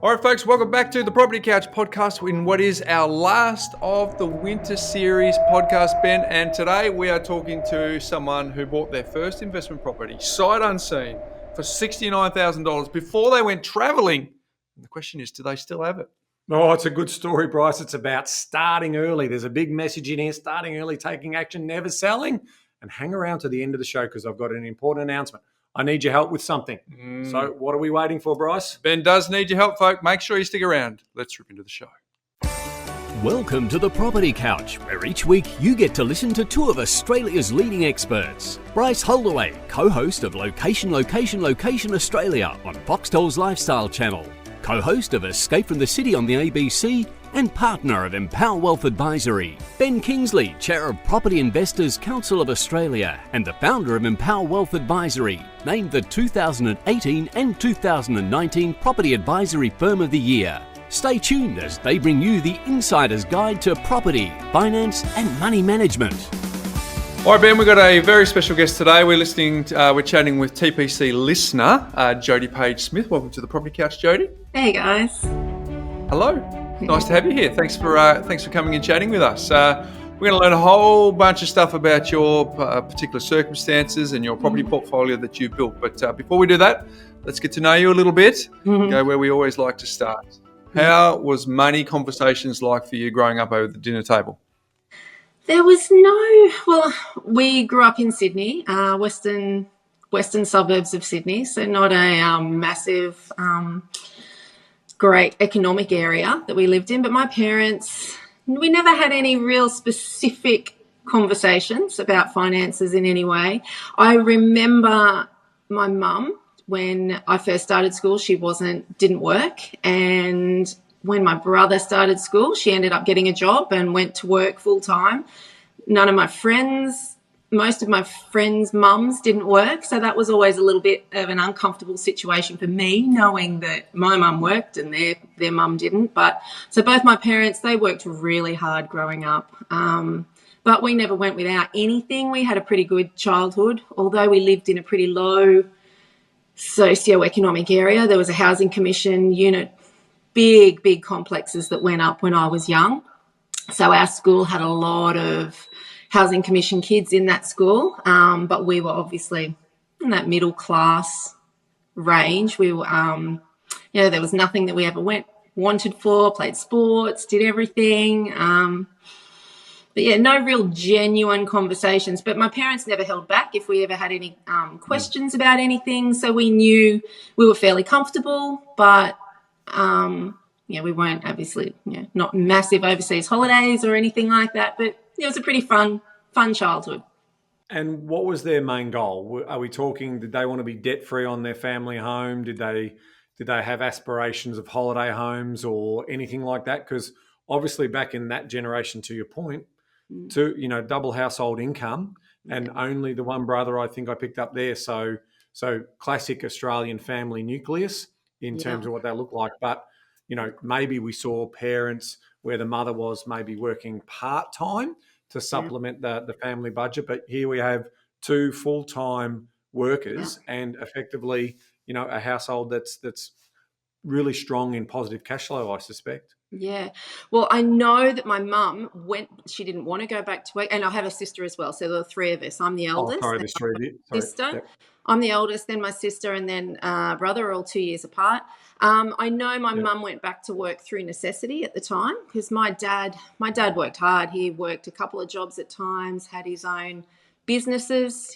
All right, folks, welcome back to the Property Couch podcast in what is our last of the winter series podcast, Ben. And today we are talking to someone who bought their first investment property, sight unseen, for $69,000 before they went traveling. And the question is, do they still have it? Oh, it's a good story, Bryce. It's about starting early. There's a big message in here, starting early, taking action, never selling. And hang around to the end of the show because I've got an important announcement. I need your help with something. So what are we waiting for, Bryce? Ben does need your help, folk. Make sure you stick around. Let's rip into the show. Welcome to the Property Couch, where each week you get to listen to two of Australia's leading experts. Bryce Holdaway, co-host of Location Australia on Foxtel's Lifestyle Channel, co-host of Escape from the City on the ABC, and partner of Empower Wealth Advisory. Ben Kingsley, chair of Property Investors Council of Australia and the founder of Empower Wealth Advisory, named the 2018 and 2019 Property Advisory Firm of the Year. Stay tuned as they bring you the insider's guide to property, finance and money management. All right, Ben, we've got a very special guest today. We're chatting with TPC listener, Jodi Page Smith. Welcome to the Property Couch, Jodi. Hey, guys. Hello. Nice to have you here. Thanks for coming and chatting with us. We're going to learn a whole bunch of stuff about your particular circumstances and your property portfolio that you've built. But before we do that, let's get to know you a little bit. Go where we always like to start. How was money conversations like for you growing up over the dinner table? There was we grew up in Sydney, western suburbs of Sydney, so not a massive, great economic area that we lived in. But my parents, we never had any real specific conversations about finances in any way. I remember my mum, when I first started school, she didn't work, and when my brother started school, she ended up getting a job and went to work full time. Most of my friends' mums didn't work, so that was always a little bit of an uncomfortable situation for me, knowing that my mum worked and their mum didn't. But so both my parents, they worked really hard growing up. But we never went without anything. We had a pretty good childhood, although we lived in a pretty low socioeconomic area. There was a housing commission unit, big complexes that went up when I was young. So our school had a lot of housing commission kids in that school, but we were obviously in that middle class range. We were, there was nothing that we ever wanted for, played sports, did everything. But yeah, no real genuine conversations. But my parents never held back if we ever had any questions about anything. So we knew we were fairly comfortable, but we weren't obviously not massive overseas holidays or anything like that. But it was a pretty fun childhood. And what was their main goal? Are we talking, did they want to be debt-free on their family home? Did they have aspirations of holiday homes or anything like that? Because obviously back in that generation, to your point, double household income and only the one brother I think I picked up there. So classic Australian family nucleus in terms of what they look like. But, maybe we saw parents where the mother was maybe working part-time to supplement the family budget. But here we have two full-time workers and effectively, a household that's really strong in positive cash flow, I suspect. Yeah. Well, I know that my mum she didn't want to go back to work, and I have a sister as well. So there were three of us. I'm the eldest. Oh, sorry, there's three of you. Sister. Yep. I'm the eldest, then my sister, and then brother are all 2 years apart. I know my mum went back to work through necessity at the time because my dad worked hard. He worked a couple of jobs at times, had his own businesses.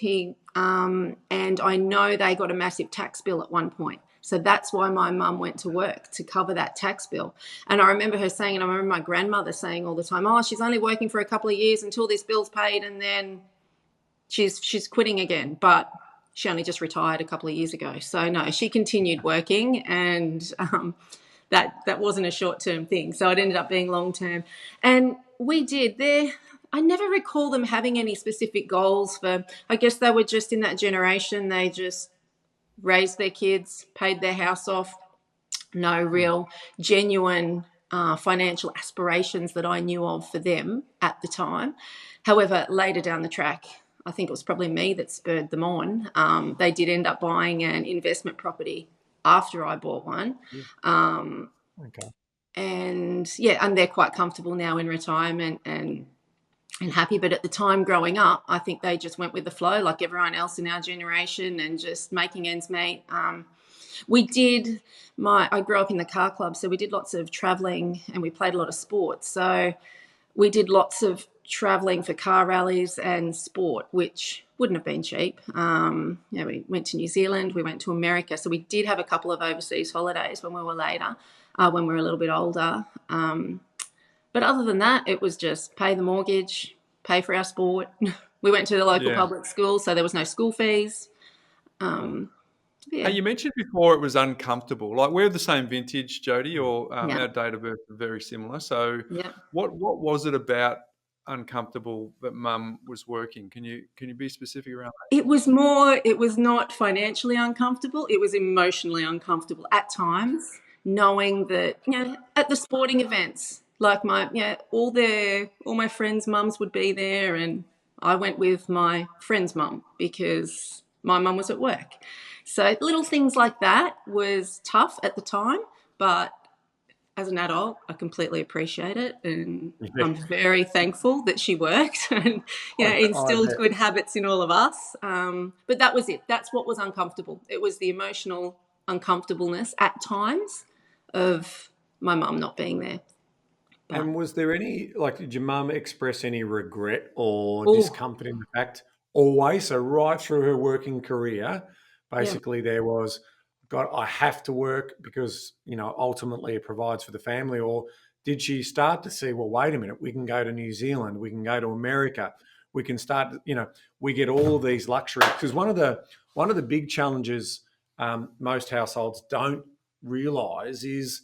And I know they got a massive tax bill at one point. So that's why my mum went to work, to cover that tax bill. And I remember her saying, and I remember my grandmother saying all the time, she's only working for a couple of years until this bill's paid and then she's quitting again. But she only just retired a couple of years ago. So no, she continued working, and that wasn't a short-term thing. So it ended up being long-term. And we did I never recall them having any specific goals I guess they were just in that generation. They just raised their kids, paid their house off, no real genuine financial aspirations that I knew of for them at the time. However, later down the track, I think it was probably me that spurred them on. They did end up buying an investment property after I bought one. Okay. And and they're quite comfortable now in retirement and happy. But at the time growing up, I think they just went with the flow like everyone else in our generation and just making ends meet. I grew up in the car club, so we did lots of traveling and we played a lot of sports. So we did lots of traveling for car rallies and sport, which wouldn't have been cheap. We went to New Zealand, we went to America. So we did have a couple of overseas holidays when we were later, when we were a little bit older. But other than that, it was just pay the mortgage, pay for our sport. We went to the local public school, so there was no school fees. Hey, you mentioned before it was uncomfortable. Like we're the same vintage, Jodi, or our date of birth are very similar. So what was it about uncomfortable that Mum was working? Can you be specific around that? It was not financially uncomfortable. It was emotionally uncomfortable at times, knowing that, at the sporting events, like all my friends' mums would be there, and I went with my friend's mum because my mum was at work. So little things like that was tough at the time, but as an adult, I completely appreciate it, and I'm very thankful that she worked and instilled good habits in all of us. But that was it. That's what was uncomfortable. It was the emotional uncomfortableness at times of my mum not being there. And was there any, did your mum express any regret or discomfort in the fact always? So right through her working career, basically there was, God, I have to work because, ultimately it provides for the family. Or did she start to see, well, wait a minute, we can go to New Zealand, we can go to America, we can start, we get all of these luxuries. Because one of the big challenges most households don't realise is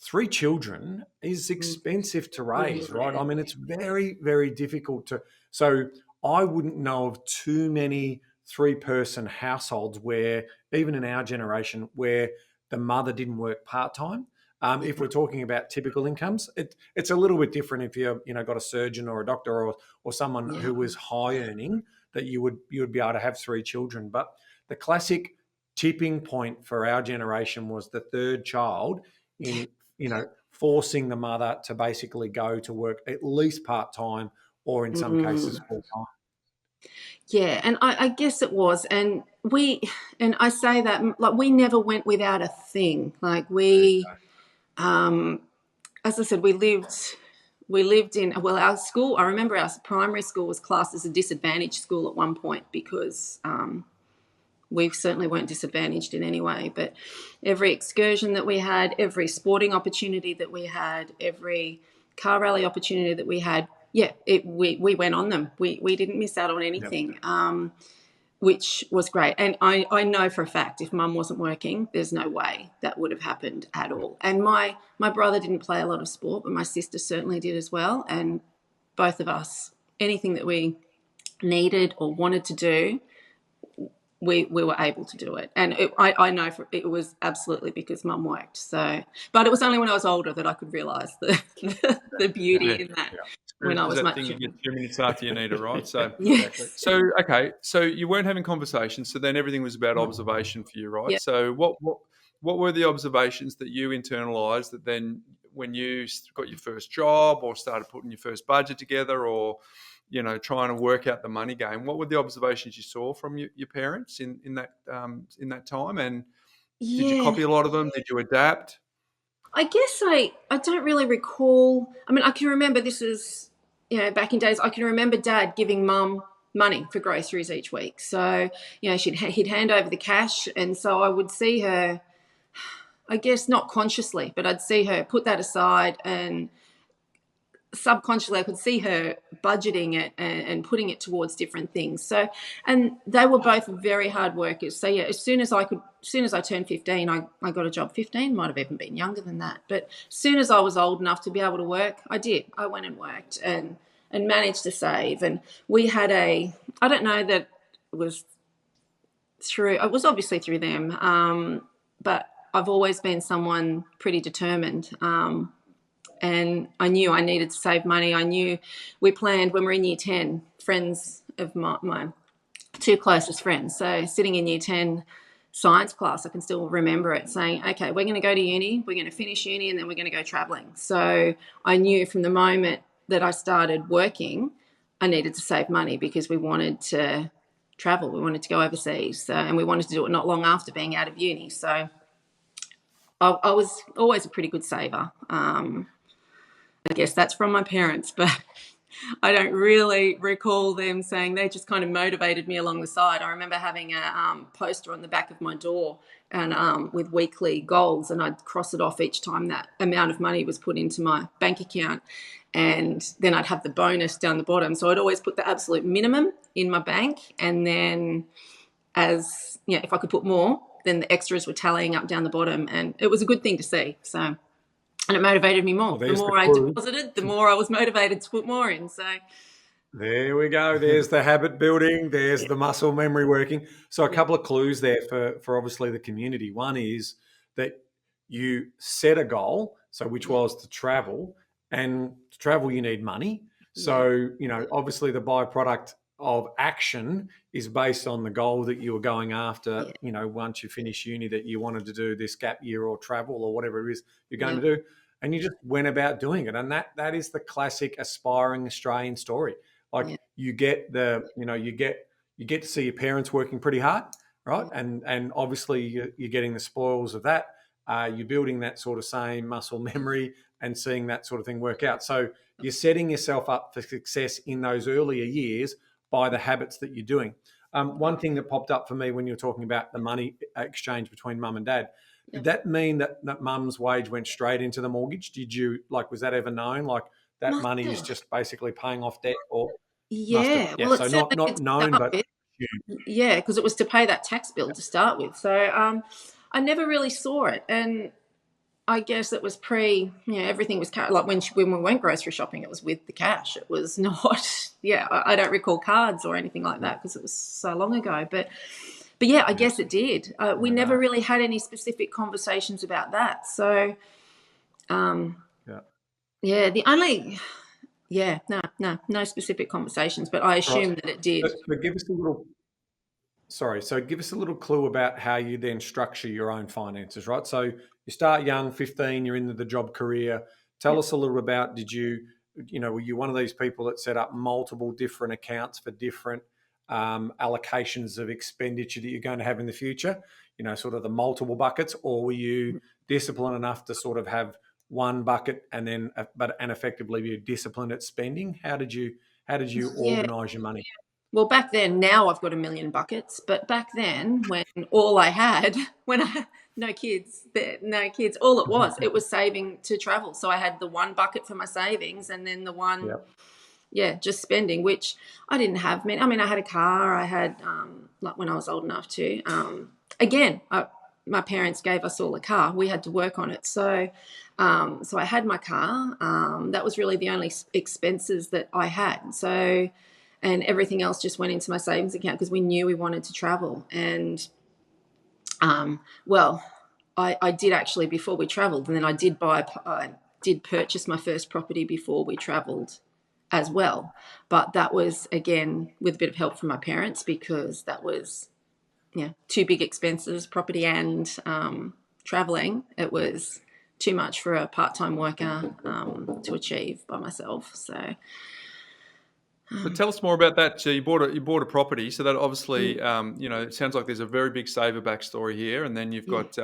3 children is expensive to raise, right? I mean, it's very, very difficult to. So I wouldn't know of too many 3-person households where, even in our generation, where the mother didn't work part-time. If we're talking about typical incomes, it's a little bit different if you've got a surgeon or a doctor or someone who was high earning, that you would be able to have 3 children. But the classic tipping point for our generation was the 3rd child in forcing the mother to basically go to work at least part-time or in some cases full-time. Yeah, and I guess it was. And I say that, we never went without a thing. As I said, we lived in, our school, I remember our primary school was classed as a disadvantaged school at one point because we certainly weren't disadvantaged in any way, but every excursion that we had, every sporting opportunity that we had, every car rally opportunity that we had, we went on them. We didn't miss out on anything, which was great. And I know for a fact if Mum wasn't working, there's no way that would have happened at all. And my brother didn't play a lot of sport, but my sister certainly did as well. And both of us, anything that we needed or wanted to do, we were able to do it. And I know it was absolutely because Mum worked. So, but it was only when I was older that I could realise the beauty in that. When I was that much thing you get 2 minutes after you need it, right? So, yes. So you weren't having conversations. So then everything was about observation for you, right? Yeah. So what were the observations that you internalised that then, when you got your first job or started putting your first budget together, or trying to work out the money game, what were the observations you saw from your parents in that time? And did you copy a lot of them? Did you adapt? I guess I don't really recall. I mean, I can remember this is, back in days, I can remember Dad giving Mum money for groceries each week. So, he'd hand over the cash. And so I would see her, I guess not consciously, but I'd see her put that aside, and subconsciously I could see her budgeting it and putting it towards different things. So, and they were both very hard workers. So as soon as I turned 15, I got a job. 15, might have even been younger than that. But as soon as I was old enough to be able to work, I did. I went and worked and managed to save. And we had I don't know that it was obviously through them. But I've always been someone pretty determined. And I knew I needed to save money. I knew we planned when we were in year 10, friends of my 2 closest friends. So sitting in year 10, science class. I can still remember it, saying, okay, we're going to go to uni, we're going to finish uni, and then we're going to go traveling. So I knew from the moment that I started working, I needed to save money because we wanted to travel. We wanted to go overseas. And we wanted to do it not long after being out of uni. So I was always a pretty good saver. I guess that's from my parents, but I don't really recall them saying. They just kind of motivated me along the side. I remember having a poster on the back of my door and with weekly goals, and I'd cross it off each time that amount of money was put into my bank account, and then I'd have the bonus down the bottom. So I'd always put the absolute minimum in my bank, and then if I could put more, then the extras were tallying up down the bottom, and it was a good thing to see. So. And it motivated me more. The more I deposited, the more I was motivated to put more in. So there we go. There's the habit building. There's the muscle memory working. So a couple of clues there for obviously the community. One is that you set a goal, so which was to travel. And to travel, you need money. So, obviously the byproduct of action is based on the goal that you were going after, once you finish uni, that you wanted to do this gap year or travel or whatever it is you're going to do. And you just went about doing it. And that is the classic aspiring Australian story. Like you get you get to see your parents working pretty hard, right? And obviously you're getting the spoils of that. You're building that sort of same muscle memory and seeing that sort of thing work out. So you're setting yourself up for success in those earlier years by the habits that you're doing. One thing that popped up for me when you were talking about the money exchange between mum and dad, did that mean that mum's wage went straight into the mortgage? Did you, was that ever known? Like that money is just basically paying off debt or? Yeah. Well, so not known, but yeah, because it was to pay that tax bill to start with. So I never really saw it. And I guess it was everything was like when we went grocery shopping, it was with the cash. It was not, I don't recall cards or anything like that because it was so long ago. But yeah, I guess it did. We never really had any specific conversations about that. So, the only, no specific conversations, but I assume that it did. So give us a little. So give us a little clue about how you then structure your own finances, right? So you start young, 15, you're into the job career. Tell us a little about, were you one of these people that set up multiple different accounts for different allocations of expenditure that you're going to have in the future, sort of the multiple buckets, or were you disciplined enough to sort of have one bucket and then, and effectively be disciplined at spending? How did you organise your money? Well, back then, now I've got a million buckets, but back then when all I had, no kids, all it was saving to travel. So I had the one bucket for my savings and then the one, just spending, which I didn't have. I mean, I had a car. I had, when I was old enough to. My parents gave us all a car. We had to work on it. So I had my car. That was really the only expenses that I had. So, and everything else just went into my savings account because we knew we wanted to travel. And, I did actually before we traveled, and then I did purchase my first property before we traveled as well. But that was, again, with a bit of help from my parents because that was, two big expenses, property and traveling. It was too much for a part-time worker to achieve by myself. So. But tell us more about that. So you bought a property. So that obviously, it sounds like there's a very big saver backstory here, and then you've got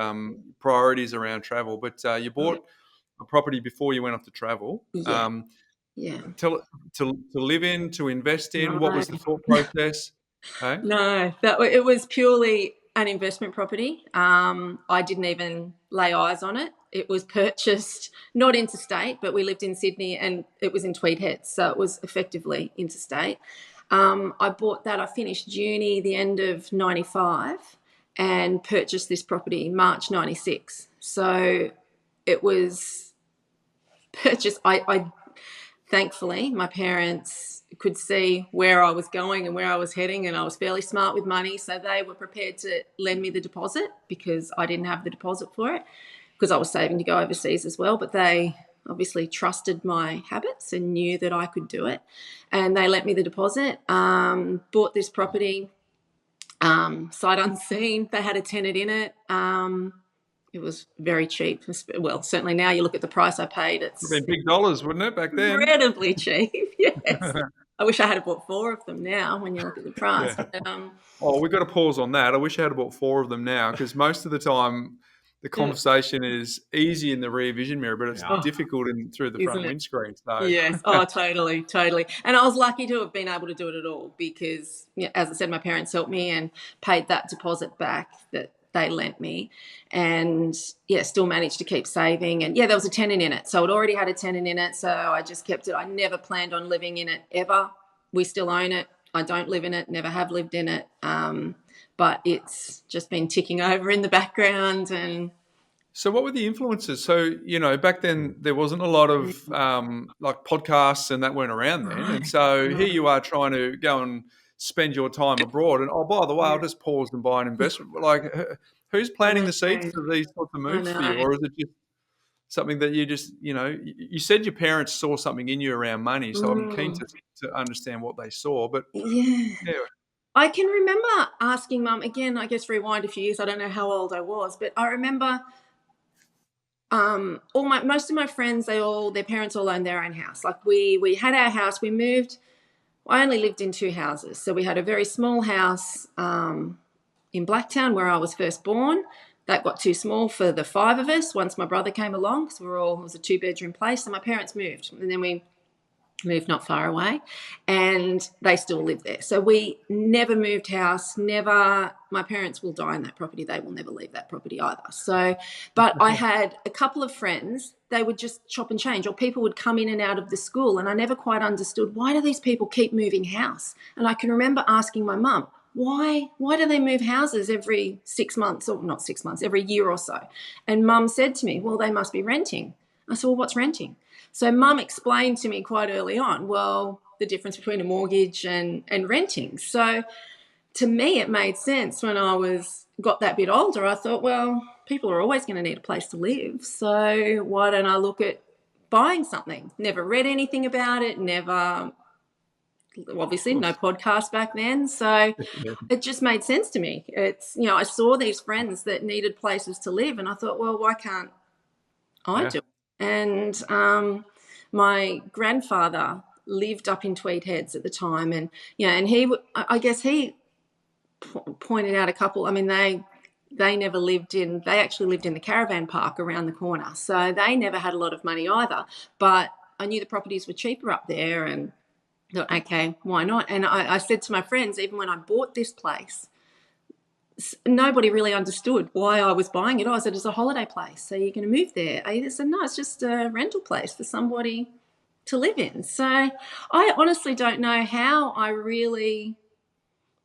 priorities around travel. But you bought a property before you went off to travel. To live in, to invest in. No. What was the thought process? Okay. No, it was purely an investment property. I didn't even lay eyes on it. It was purchased not interstate, but we lived in Sydney and it was in Tweed Heads, so it was effectively interstate. I bought that. I finished uni the end of 95 and purchased this property March 96. So it was purchased. I thankfully, my parents could see where I was going and where I was heading, and I was fairly smart with money, so they were prepared to lend me the deposit because I didn't have the deposit for it because I was saving to go overseas as well. But they obviously trusted my habits and knew that I could do it, and they lent me the deposit. Bought this property. sight unseen. They had a tenant in it. It was very cheap. Well, certainly now you look at the price I paid, Would have it's been big dollars, wouldn't it, back then? incredibly cheap. Yes. I wish I had bought 4 of them now when you look at the price. Yeah. But, Oh, we've got to pause on that. I wish I had bought 4 of them now, because most of the time the conversation is easy in the rear vision mirror, but it's difficult through the front Isn't it? windscreen. So Yes. Oh, totally, totally. And I was lucky to have been able to do it at all because, as I said, my parents helped me and paid that deposit back that they lent me, and still managed to keep saving. And there was a tenant in it, so it already had a tenant in it, so I just kept it. I never planned on living in it ever. We still own it. I don't live in it. Never have lived in it. But it's just been ticking over in the background. And so what were the influences? So, back then there wasn't a lot of like podcasts and that weren't around then. And so here you are trying to go and spend your time abroad. And, by the way, I'll just pause and buy an investment. Like, who's planting the seeds for these sorts of moves for you? Or is it just something that you just, you said your parents saw something in you around money. So I'm keen to understand what they saw. But I can remember asking Mum, again, I guess rewind a few years, I don't know how old I was, but I remember most of my friends, their parents all owned their own house. Like we had our house, we moved. I only lived in 2 houses. So we had a very small house in Blacktown where I was first born. That got too small for the 5 of us once my brother came along, because it was a 2-bedroom place, and my parents moved. And then we moved not far away, and they still live there. So we never moved house, never. My parents will die in that property. They will never leave that property either. So, but I had a couple of friends, they would just chop and change, or people would come in and out of the school, and I never quite understood, why do these people keep moving house? And I can remember asking my mum, why do they move houses every 6 months, or not 6 months, every year or so? And Mum said to me, well, they must be renting. I said, well, what's renting? So Mum explained to me quite early on, the difference between a mortgage and renting. So to me, it made sense when I got that bit older. I thought, well, people are always going to need a place to live. So why don't I look at buying something? Never read anything about it, obviously no podcast back then. So it just made sense to me. It's, I saw these friends that needed places to live, and I thought, well, why can't I do it? And my grandfather lived up in Tweed Heads at the time, and I guess he pointed out a couple. I mean, they never lived in. They actually lived in the caravan park around the corner, so they never had a lot of money either. But I knew the properties were cheaper up there, and thought, okay, why not? And I said to my friends, even when I bought this place, nobody really understood why I was buying it. I said, it's a holiday place, so you're going to move there. I said, no, it's just a rental place for somebody to live in. So I honestly don't know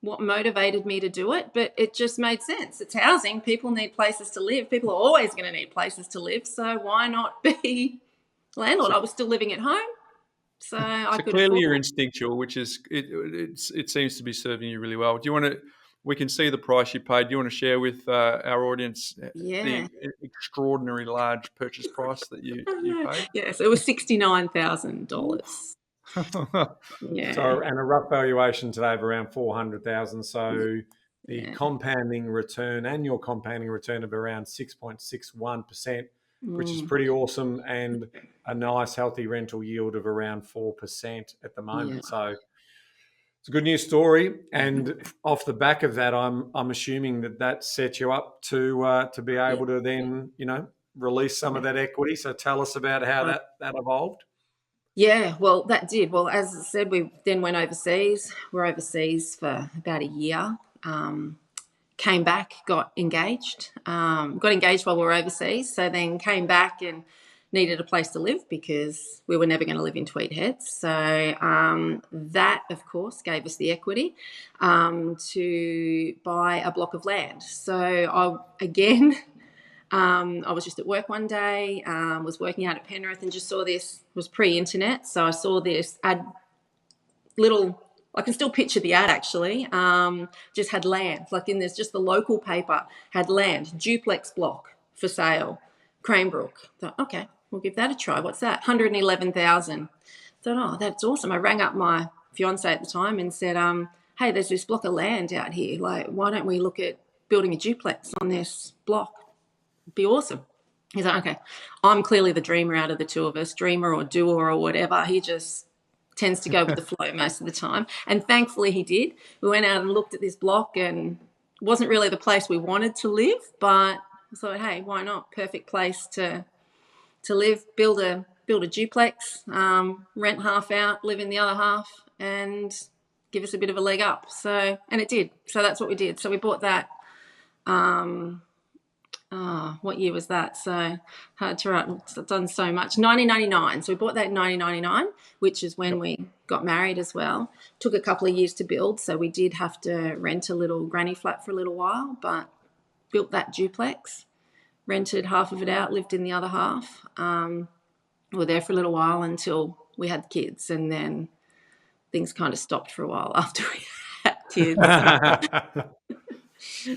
what motivated me to do it, but it just made sense. It's housing. People need places to live. People are always going to need places to live, so why not be landlord? I was still living at home. So I could clearly you're instinctual, which is it seems to be serving you really well. Do you want to? We can see the price you paid. Do you want to share with our audience the extraordinary large purchase price that you paid? Yes, it was $69,000. So, and a rough valuation today of around 400,000. So the compounding return, annual compounding return of around 6.61%, which is pretty awesome, and a nice healthy rental yield of around 4% at the moment. So it's a good news story. And off the back of that, I'm assuming that sets you up to be able to then, release some of that equity. So tell us about how that evolved. Yeah, well, that did. Well, as I said, we then went overseas. We're overseas for about a year. Came back, got engaged while we were overseas. So then came back and needed a place to live because we were never going to live in Tweed Heads. So that, of course, gave us the equity to buy a block of land. So I was just at work one day, was working out at Penrith, and just saw this. It was pre-internet, so I saw this ad. I can still picture the ad actually. Just had land, there's just the local paper had land, duplex block for sale, Cranebrook. Thought, okay, we'll give that a try. What's that? 111,000. Thought, oh, that's awesome. I rang up my fiance at the time and said, hey, hey, there's this block of land out here. Like, why don't we look at building a duplex on this block? It'd be awesome. He's like, okay. I'm clearly the dreamer out of the two of us, dreamer or doer or whatever. He just tends to go with the flow most of the time. And thankfully he did. We went out and looked at this block, and it wasn't really the place we wanted to live, but I thought, hey, why not? Perfect place to live, build a duplex, rent half out, live in the other half, and give us a bit of a leg up. So, and it did. So that's what we did. So we bought that. What year was that? So hard to write. I've done so much. 1999. So we bought that in 1999, which is when we got married as well. Took a couple of years to build, so we did have to rent a little granny flat for a little while, but built that duplex, rented half of it out, lived in the other half. We were there for a little while until we had kids, and then things kind of stopped for a while after we had kids.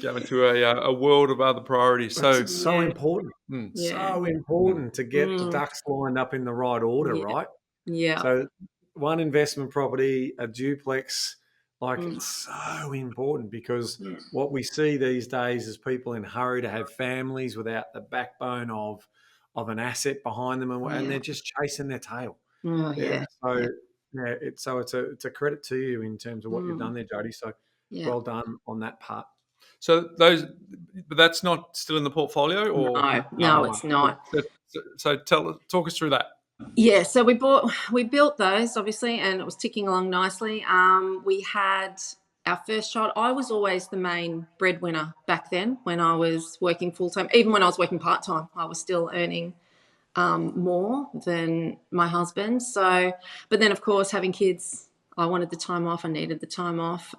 Go into a world of other priorities. So it's so important. So important to get the ducks lined up in the right order, right? Yeah. So one investment property, a duplex, like it's so important, because what we see these days is people in a hurry to have families without the backbone of an asset behind them, and they're just chasing their tail. So it's a credit to you in terms of what you've done there, Jodi. So well done on that part. So but that's not still in the portfolio, or no, it's not. So talk us through that. Yeah, so we built those obviously, and it was ticking along nicely. We had our first child. I was always the main breadwinner back then when I was working full time. Even when I was working part time, I was still earning more than my husband. So, but then of course having kids, I wanted the time off. I needed the time off.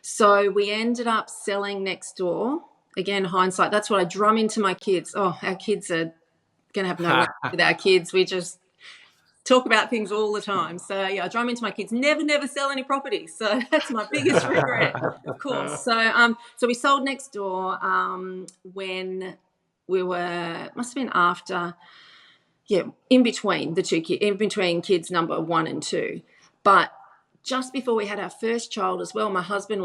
So we ended up selling next door. Again, hindsight, that's what I drum into my kids. Oh, our kids are going to have no luck with our kids. We just talk about things all the time. So, I drum into my kids, never sell any property. So that's my biggest regret, of course. So we sold next door when we must have been after, in between the two kids, in between kids number 1 and 2. But just before we had our first child as well, my husband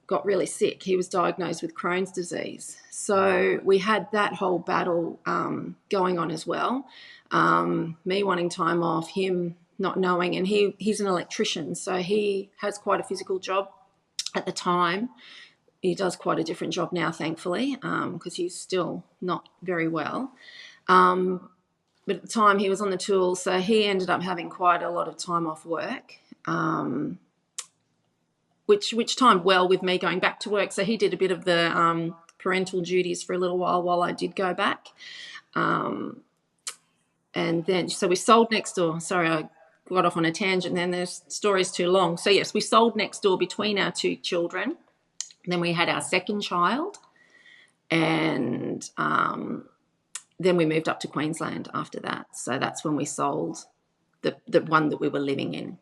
got really sick. He was diagnosed with Crohn's disease. So we had that whole battle going on as well. Me wanting time off, him not knowing, and he's an electrician, so he has quite a physical job at the time. He does quite a different job now, thankfully, because he's still not very well. But at the time he was on the tools, so he ended up having quite a lot of time off work, which timed well with me going back to work. So he did a bit of the parental duties for a little while I did go back. And then, so we sold next door. Sorry, I got off on a tangent then. The story's too long. So yes, we sold next door between our 2 children. Then we had our second child, and then we moved up to Queensland after that. So that's when we sold the one that we were living in.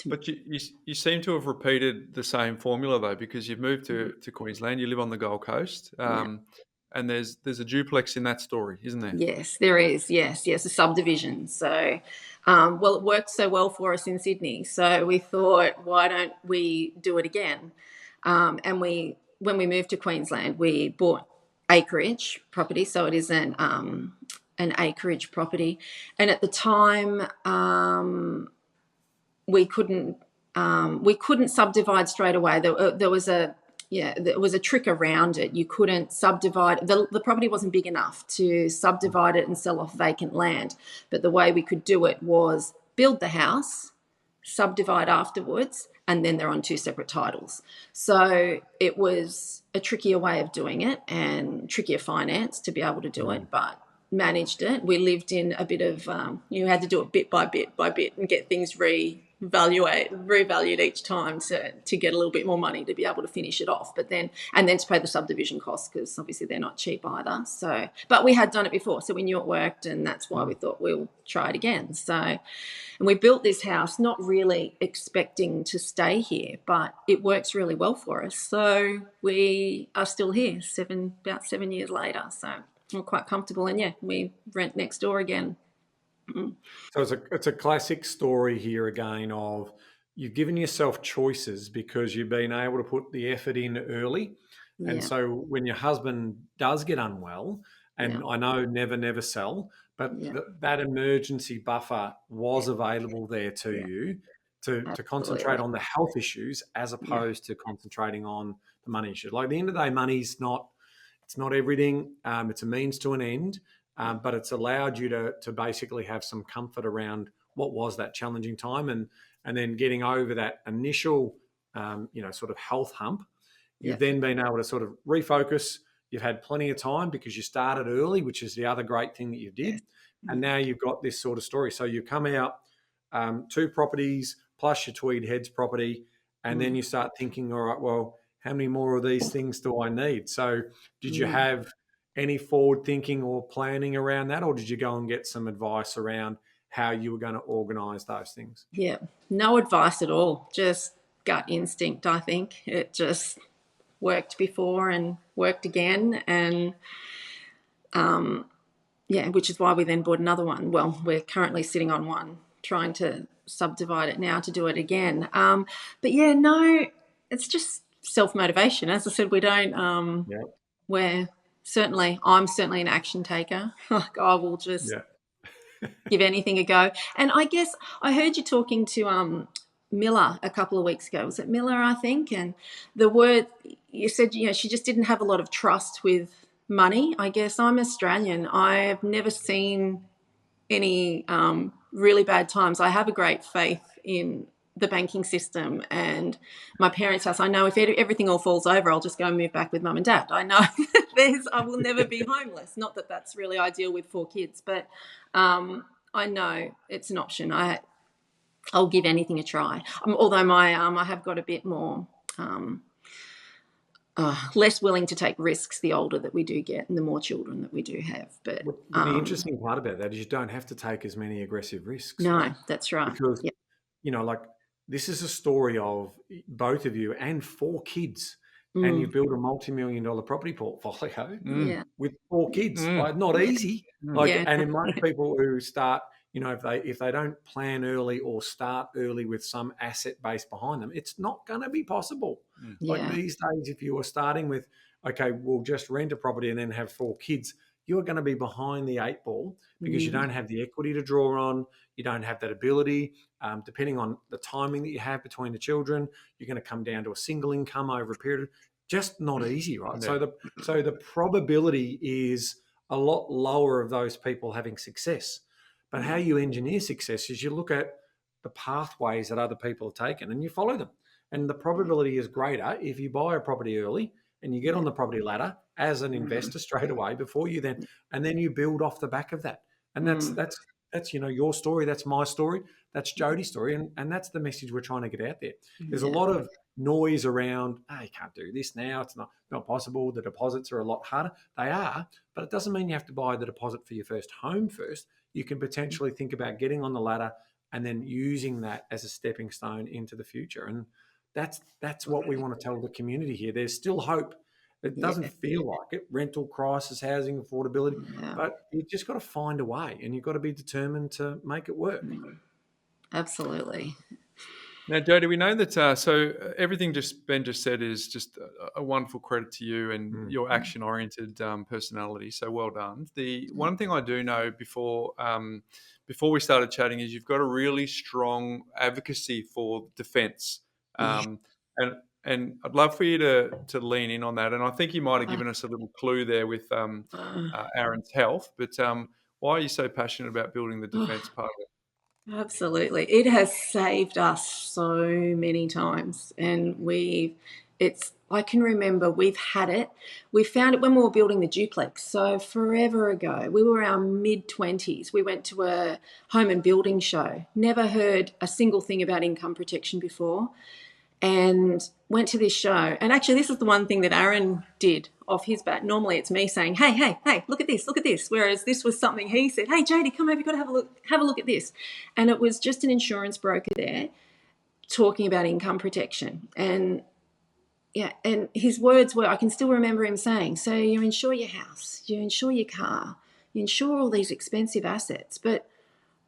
But you seem to have repeated the same formula though, because you've moved to Queensland. You live on the Gold Coast, and there's a duplex in that story, isn't there? Yes, there is. Yes, a subdivision. So, it worked so well for us in Sydney. So we thought, why don't we do it again? And when we moved to Queensland, we bought acreage property. So it is an acreage property, and at the time, we couldn't subdivide straight away. There was a trick around it. You couldn't subdivide. The property wasn't big enough to subdivide it and sell off vacant land. But the way we could do it was build the house, subdivide afterwards, and then they're on 2 separate titles. So it was a trickier way of doing it and trickier finance to be able to do it, but managed it. We lived in a bit of, you had to do it bit by bit and get things revalued each time to get a little bit more money to be able to finish it off. But then to pay the subdivision costs, because obviously they're not cheap either. So, but we had done it before, so we knew it worked, and that's why we thought we'll try it again. So, and we built this house not really expecting to stay here, but it works really well for us. So we are still here about 7 years later. So we're quite comfortable, and we rent next door again. So it's a classic story here again of you've given yourself choices because you've been able to put the effort in early. And Yeah. so when your husband does get unwell, and Yeah. I know never sell, but Yeah. that emergency buffer was available there to Yeah. you to concentrate Absolutely. on the health issues as Yeah. opposed to concentrating on the money issues. Like at the end of the day, money's not, it's not everything. It's a means to an end, but it's allowed you to basically have some comfort around what was that challenging time, and then getting over that initial, sort of health hump. Yeah. You've then been able to sort of refocus. You've had plenty of time because you started early, which is the other great thing that you Yes. did. And now you've got this sort of story. So you come out, 2 properties plus your Tweed Heads property, and then you start thinking, all right, well, how many more of these things do I need? So did you have any forward thinking or planning around that, or did you go and get some advice around how you were going to organise those things? Yeah. No advice at all. Just gut instinct, I think. It just worked before and worked again. And which is why we then bought another one. Well, we're currently sitting on one, trying to subdivide it now to do it again. But yeah, no, it's just self-motivation. As I said, we don't, I'm certainly an action taker. Like I will just give anything a go. And I guess I heard you talking to Miller a couple of weeks ago. Was it Miller, I think? And the word you said, she just didn't have a lot of trust with money. I guess I'm Australian. I've never seen any really bad times. I have a great faith in the banking system and my parents' house. I know if everything all falls over, I'll just go and move back with mum and dad. I know I will never be homeless. Not that that's really ideal with 4 kids, but I know it's an option. I'll give anything a try. Although I have got a bit more less willing to take risks the older that we do get and the more children that we do have. But the interesting part about that is you don't have to take as many aggressive risks. No, right? that's right. Because, like this is a story of both of you and 4 kids. And you build a multi-million-dollar property portfolio with 4 kids. Like not easy. And in most people who start, if they don't plan early or start early with some asset base behind them, it's not going to be possible. Like these days, if you are starting with, okay, we'll just rent a property and then have 4 kids, you're going to be behind the 8 ball because you don't have the equity to draw on. You don't have that ability. Depending on the timing that you have between the children, you're going to come down to a single income over a period. Just not easy, right? Yeah. So the probability is a lot lower of those people having success. But how you engineer success is you look at the pathways that other people have taken and you follow them. And the probability is greater if you buy a property early and you get on the property ladder as an investor straight away before you and then you build off the back of that. And that's your story, that's my story, that's Jodi's story, and that's the message we're trying to get out there. There's a lot of noise around, you can't do this now, it's not possible, the deposits are a lot harder. They are, but it doesn't mean you have to buy the deposit for your first home first. You can potentially think about getting on the ladder and then using that as a stepping stone into the future. And that's what we want to tell the community here. There's still hope. It doesn't feel like it. Rental crisis, housing affordability, but you've just got to find a way and you've got to be determined to make it work. Absolutely. Now, Jodi, we know that so everything Ben just said is just a wonderful credit to you and your action-oriented personality. So well done. The one thing I do know before we started chatting is you've got a really strong advocacy for defence, and I'd love for you to lean in on that. And I think you might have given us a little clue there with Aaron's health. But why are you so passionate about building the defence part of it? Absolutely. It has saved us so many times. And I can remember we've had it. We found it when we were building the duplex. So forever ago, we were our mid-20s. We went to a home and building show. Never heard a single thing about income protection before. And went to this show. And actually, this is the one thing that Aaron did off his bat. Normally it's me saying, hey, look at this. Whereas this was something he said, hey, Jodi, come over, you've got to have a look at this. And it was just an insurance broker there talking about income protection. And his words were, I can still remember him saying, so you insure your house, you insure your car, you insure all these expensive assets, but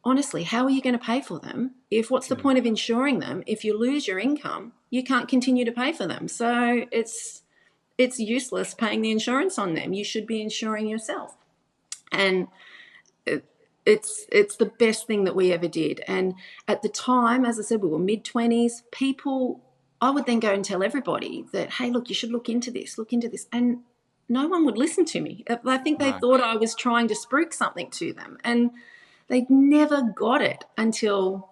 honestly, how are you going to pay for them? What's the point of insuring them? If you lose your income, you can't continue to pay for them. So it's useless paying the insurance on them. You should be insuring yourself. And it's the best thing that we ever did. And at the time, as I said, we were mid-20s. I would then go and tell everybody that, hey, look, you should look into this. And no one would listen to me. I think they thought I was trying to spruik something to them. And they'd never got it until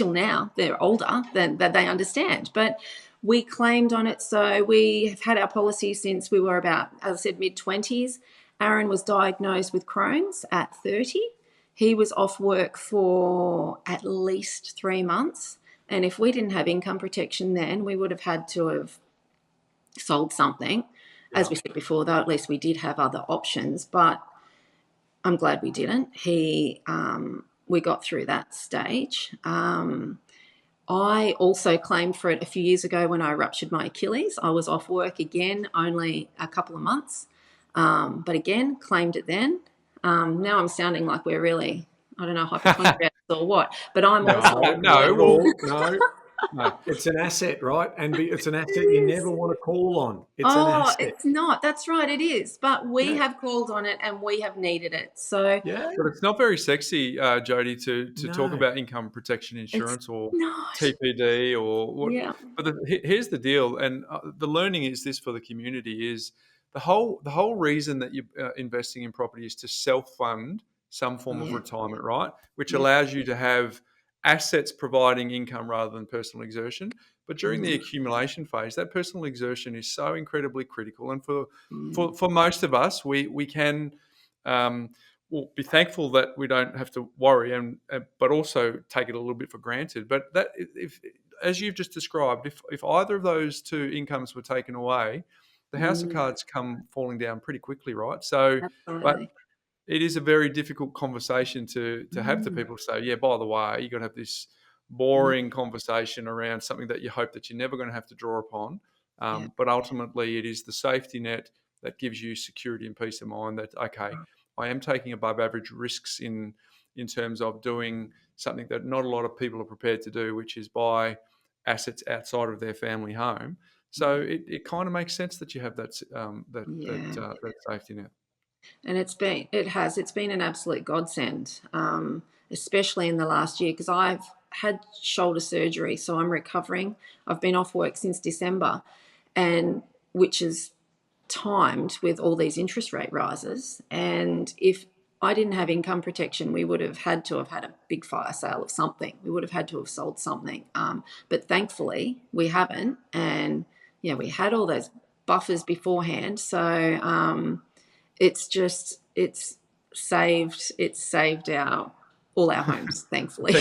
now. They're older than that they understand. But we claimed on it. So we have had our policy since we were about, as I said, mid-20s. Aaron was diagnosed with Crohn's at 30. He was off work for at least 3 months. And if we didn't have income protection then, we would have had to have sold something. As we said before, though, at least we did have other options. But I'm glad we didn't. We got through that stage. I also claimed for it a few years ago when I ruptured my Achilles. I was off work again, only a couple of months. But again, claimed it then. Now I'm sounding like we're really, I don't know, hypochondriacs or what. But I'm also... No. It's an asset, right? And it's an asset you never want to call on. It's an asset. It's not. That's right, it is. But we have called on it and we have needed it. So but it's not very sexy, Jodi, to talk about income protection insurance or TPD or what. Yeah. But here's the deal, and the learning is this for the community is the whole reason that you're investing in property is to self-fund some form of retirement, right? Which allows you to have assets providing income rather than personal exertion. But during the accumulation phase, that personal exertion is so incredibly critical. And for most of us, we can be thankful that we don't have to worry, but also take it a little bit for granted. But that, if as you've just described, if either of those two incomes were taken away, the house of cards come falling down pretty quickly, right? So, but it is a very difficult conversation to have to people say, yeah, by the way, you're going to have this boring conversation around something that you hope that you're never going to have to draw upon. But ultimately, it is the safety net that gives you security and peace of mind that, okay, I am taking above average risks in terms of doing something that not a lot of people are prepared to do, which is buy assets outside of their family home. So it kind of makes sense that you have that safety net. And it's been an absolute godsend, especially in the last year, because I've had shoulder surgery, so I'm recovering. I've been off work since December, and which is timed with all these interest rate rises. And if I didn't have income protection, we would have had to have had a big fire sale of something. We would have had to have sold something. But thankfully, we haven't. And we had all those buffers beforehand. So it's saved all our homes, thankfully.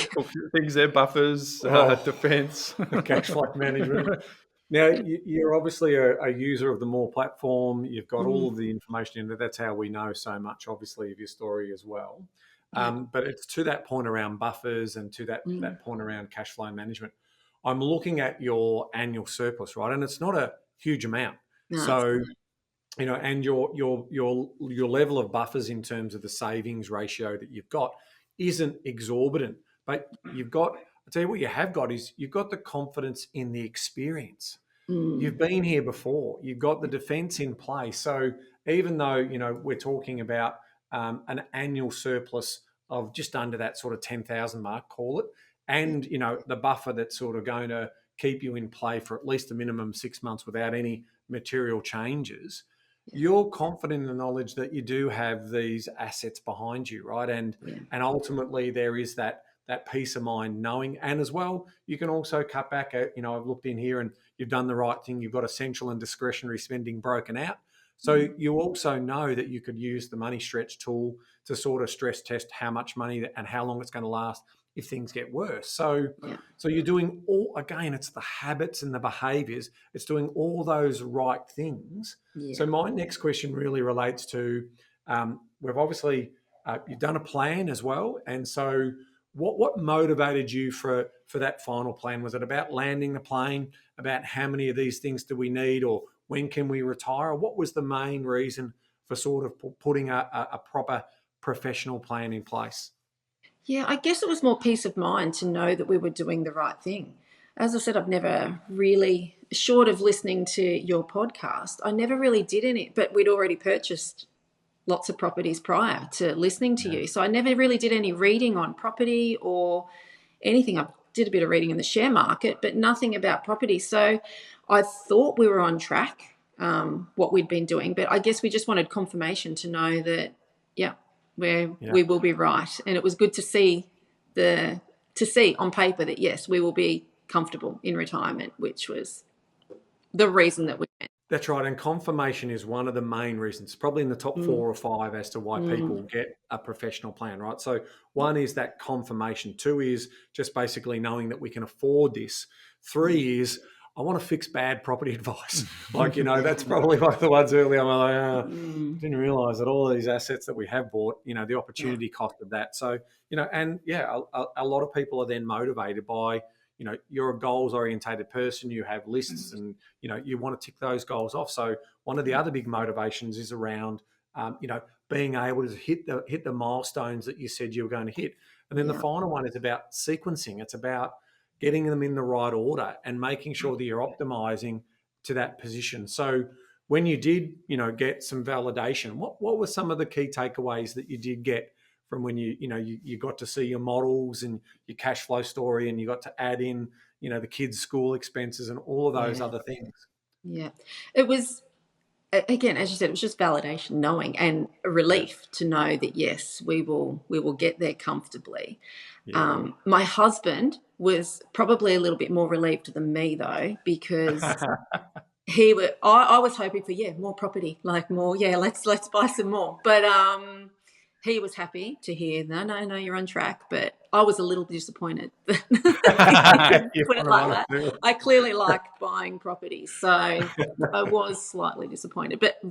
Things there, buffers, defence, cash flow management. Now, you're obviously a user of the More platform. You've got all of the information in there. That's how we know so much, obviously, of your story as well. But it's to that point around buffers and to that point around cash flow management. I'm looking at your annual surplus, right? And it's not a huge amount. No, so, and your level of buffers in terms of the savings ratio that you've got isn't exorbitant. But I'll tell you what you have got is you've got the confidence in the experience. You've been here before. You've got the defence in place. So even though, we're talking about an annual surplus of just under that sort of 10,000 mark, call it, and, the buffer that's sort of going to keep you in play for at least a minimum 6 months without any material changes, you're confident in the knowledge that you do have these assets behind you, right? And ultimately there is that peace of mind knowing, and as well, you can also cut back at, I've looked in here and you've done the right thing. You've got essential and discretionary spending broken out. So you also know that you could use the money stretch tool to sort of stress test how much money and how long it's going to last if things get worse. So you're doing it's the habits and the behaviors. It's doing all those right things. Yeah. So my next question really relates to, we've obviously, you've done a plan as well. And so what motivated you for that final plan? Was it about landing the plane, about how many of these things do we need, or when can we retire? What was the main reason for sort of putting a proper professional plan in place? Yeah, I guess it was more peace of mind to know that we were doing the right thing. As I said, I've never really, short of listening to your podcast, I never really did any, but we'd already purchased lots of properties prior to listening to you. So I never really did any reading on property or anything. I did a bit of reading in the share market, but nothing about property. So I thought we were on track, what we'd been doing, but I guess we just wanted confirmation to know that, we will be right. And it was good to see on paper that, yes, we will be comfortable in retirement, which was the reason that we went. That's right. And confirmation is one of the main reasons, probably in the top 4 or 5 as to why people get a professional plan, right? So one is that confirmation. 2 is just basically knowing that we can afford this. 3 is I want to fix bad property advice. That's probably one of the ones earlier. I'm like, didn't realize that all of these assets that we have bought, the opportunity cost of that. So, a lot of people are then motivated by, you're a goals orientated person, you have lists and, you want to tick those goals off. So one of the other big motivations is around, being able to hit the milestones that you said you were going to hit. And then the final one is about sequencing. It's about getting them in the right order and making sure that you're optimizing to that position. So when you did, get some validation, what were some of the key takeaways that you did get from when you got to see your models and your cash flow story and you got to add in, the kids' school expenses and all of those other things? Yeah. It was, again, as you said, it was just validation, knowing, and a relief to know that, yes, we will get there comfortably. Yeah. My husband was probably a little bit more relieved than me, though, because I was hoping for, more property, like more, let's buy some more. But he was happy to hear, no, you're on track. But I was a little disappointed. Put it like that. I clearly like buying property, so I was slightly disappointed. But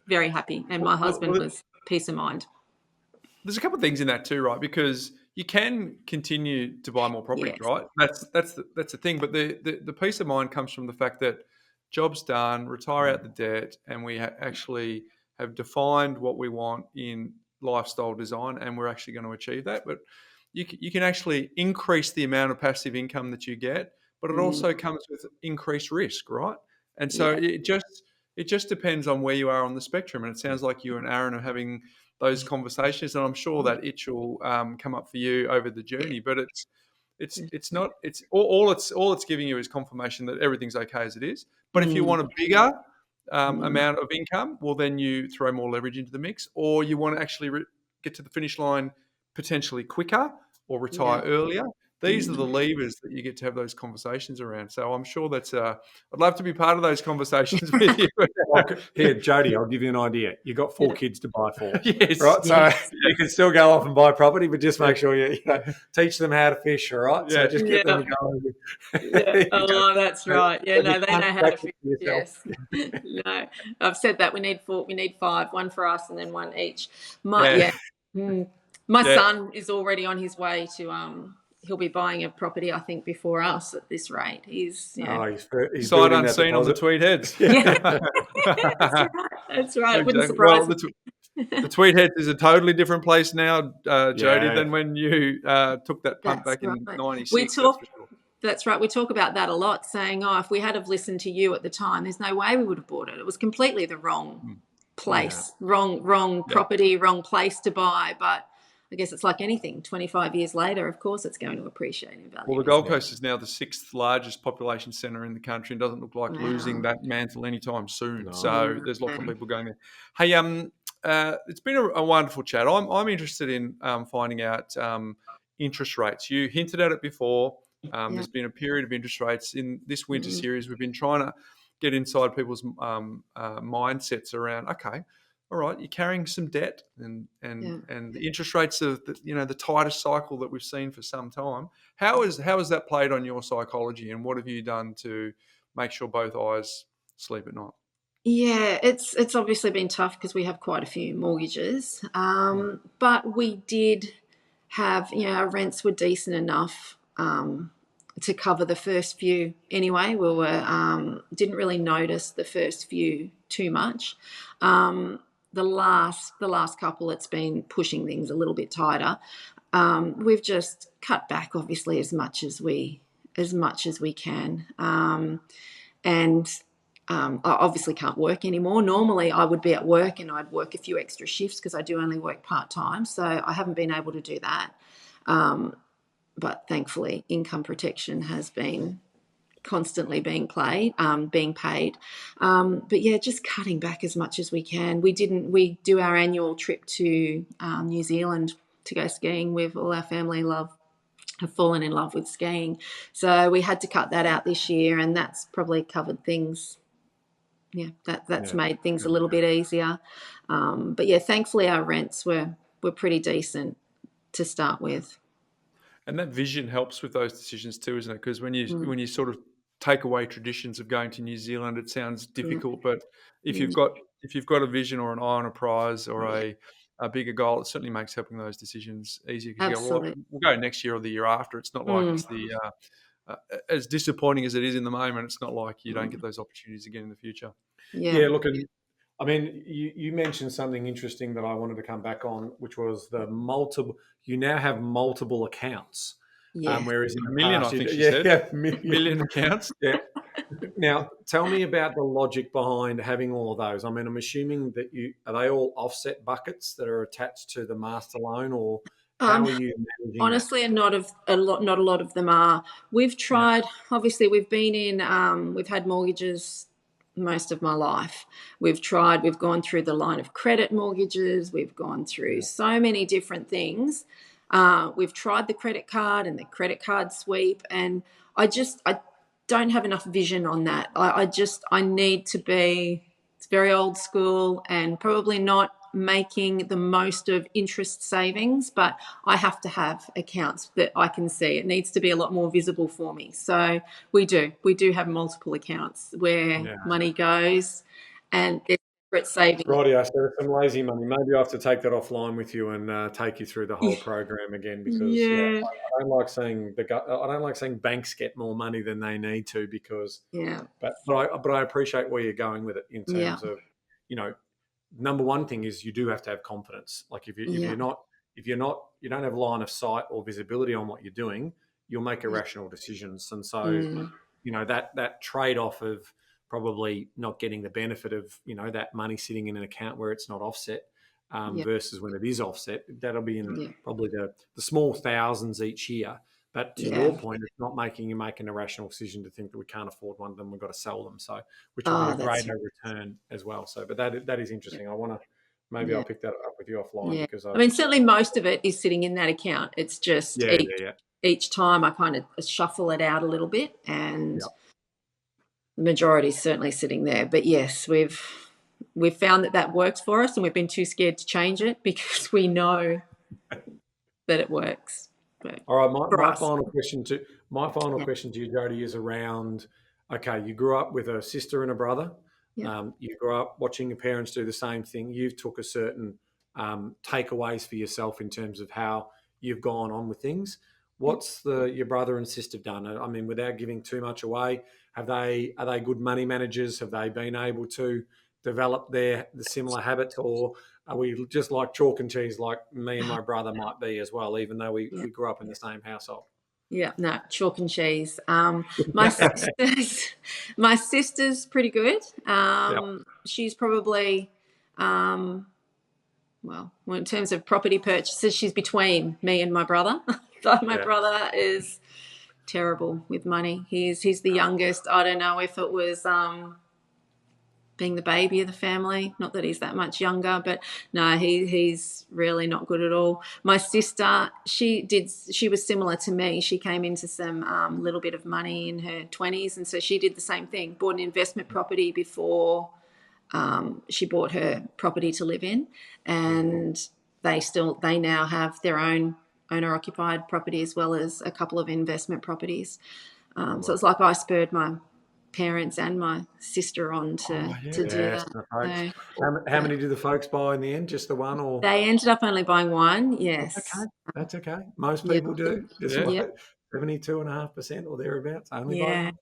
very happy. And my husband was peace of mind. There's a couple of things in that too, right? Because you can continue to buy more property, right? That's the thing. But the peace of mind comes from the fact that job's done, retire out the debt, and we actually have defined what we want in lifestyle design, and we're actually going to achieve that. But you can actually increase the amount of passive income that you get, but it also comes with increased risk, right? And so it just depends on where you are on the spectrum. And it sounds like you and Aaron are having those conversations, and I'm sure that itch will come up for you over the journey. But it's not all it's giving you is confirmation that everything's okay as it is. But if you want a bigger amount of income, well, then you throw more leverage into the mix, or you want to actually get to the finish line potentially quicker or retire earlier. These are the levers that you get to have those conversations around. So I'm sure that's I'd love to be part of those conversations with you. Here, Jodi, I'll give you an idea. You've got 4 kids to buy for. Yes. Right? So you can still go off and buy property, but just make sure you teach them how to fish, all right? So just get them going. Oh, that's right. Yeah, no, they know how to fish. Yes. No, I've said that. We need 4. We need 5, 1 for us and then 1 each. My son is already on his way to he'll be buying a property, I think, before us at this rate. He's sight unseen on the Tweed Heads. That's right. It wouldn't surprise me. The Tweed Heads is a totally different place now, Jodi, than when you took that punt back in '96. That's right. We talk about that a lot, saying, if we had have listened to you at the time, there's no way we would have bought it. It was completely the wrong place, wrong property, wrong place to buy. But I guess it's like anything. 25 years later, of course, it's going to appreciate in value. Well, the Gold Coast is now the 6th largest population centre in the country and doesn't look like losing that mantle anytime soon. No. So there's lots of people going there. Hey, it's been a wonderful chat. I'm interested in finding out interest rates. You hinted at it before. There's been a period of interest rates in this winter series. We've been trying to get inside people's mindsets around, okay, all right, you're carrying some debt and the interest rates are the tightest cycle that we've seen for some time. How has that played on your psychology, and what have you done to make sure both eyes sleep at night? Yeah, it's obviously been tough because we have quite a few mortgages, but we did have, our rents were decent enough to cover the first few anyway. We were didn't really notice the first few too much. The last couple, it's been pushing things a little bit tighter. we've just cut back, obviously, as much as we can. I obviously can't work anymore. Normally I would be at work and I'd work a few extra shifts because I do only work part-time. So I haven't been able to do that. But thankfully income protection has been constantly being paid. But yeah, just cutting back as much as we can. We do our annual trip to New Zealand to go skiing with all our family. Have fallen in love with skiing. So we had to cut that out this year, and that's probably covered things. Yeah, that's made things a little bit easier. But yeah, thankfully our rents were pretty decent to start with. And that vision helps with those decisions too, isn't it? Because when you sort of take away traditions of going to New Zealand, it sounds difficult. But if you've got a vision or an eye on a prize or a bigger goal, it certainly makes helping those decisions easier. Because you go, well, we'll go next year or the year after. It's not like it's the as disappointing as it is in the moment. It's not like you don't get those opportunities again in the future. Yeah, look, I mean, you mentioned something interesting that I wanted to come back on, which was the multiple. You now have multiple accounts, whereas in a million, past, I think she said. Yeah, million accounts. Yeah. Now, tell me about the logic behind having all of those. I mean, I'm assuming that are they all offset buckets that are attached to the master loan, or how are you managing honestly, that? not a lot of them are. We've tried. Obviously, we've been in. We've had mortgages most of my life. We've gone through the line of credit mortgages. We've gone through so many different things. We've tried the credit card and the credit card sweep, and I don't have enough vision on that. I need to be, it's very old school and probably not making the most of interest savings, but I have to have accounts that I can see. It needs to be a lot more visible for me. So we do have multiple accounts where money goes, and there's separate savings. Righty, so there's some lazy money. Maybe I have to take that offline with you and take you through the whole program again, because I don't like saying banks get more money than they need to, because but I appreciate where you're going with it in terms of, number one thing is you do have to have confidence. Like if you don't have line of sight or visibility on what you're doing, you'll make irrational decisions. And so, that trade-off of probably not getting the benefit of, that money sitting in an account where it's not offset versus when it is offset, that'll be in probably the small thousands each year. But to your point, it's not making you make an irrational decision to think that we can't afford one of them, we've got to sell them. So, which will be a greater return as well. So, but that is interesting. I want to, maybe I'll pick that up with you offline because I mean, certainly most of it is sitting in that account. It's just each time I kind of shuffle it out a little bit, and the majority is certainly sitting there. But yes, we've found that works for us, and we've been too scared to change it because we know that it works. All right, my final question to you, Jodi, is around, okay, you grew up with a sister and a brother. You grew up watching your parents do the same thing. You've took a certain takeaways for yourself in terms of how you've gone on with things. What's your brother and sister done? I mean, without giving too much away, are they good money managers? Have they been able to develop the similar habits, or are we just like chalk and cheese, like me and my brother might be as well, even though we grew up in the same household? Yeah, no, chalk and cheese. My sister's pretty good. She's probably, well, in terms of property purchases, she's between me and my brother. So my brother is terrible with money. He's the youngest. I don't know if it was being the baby of the family, not that he's that much younger, but no, he's really not good at all. My sister, she was similar to me. She came into some little bit of money in her 20s, and so she did the same thing, bought an investment property before she bought her property to live in, and they now have their own owner-occupied property as well as a couple of investment properties. So it's like I spurred my parents and my sister on to do that. So, how many did the folks buy in the end? Just the one, or they ended up only buying one? Yes, that's okay. Most people do. Just like 72.5% or thereabouts only buy one.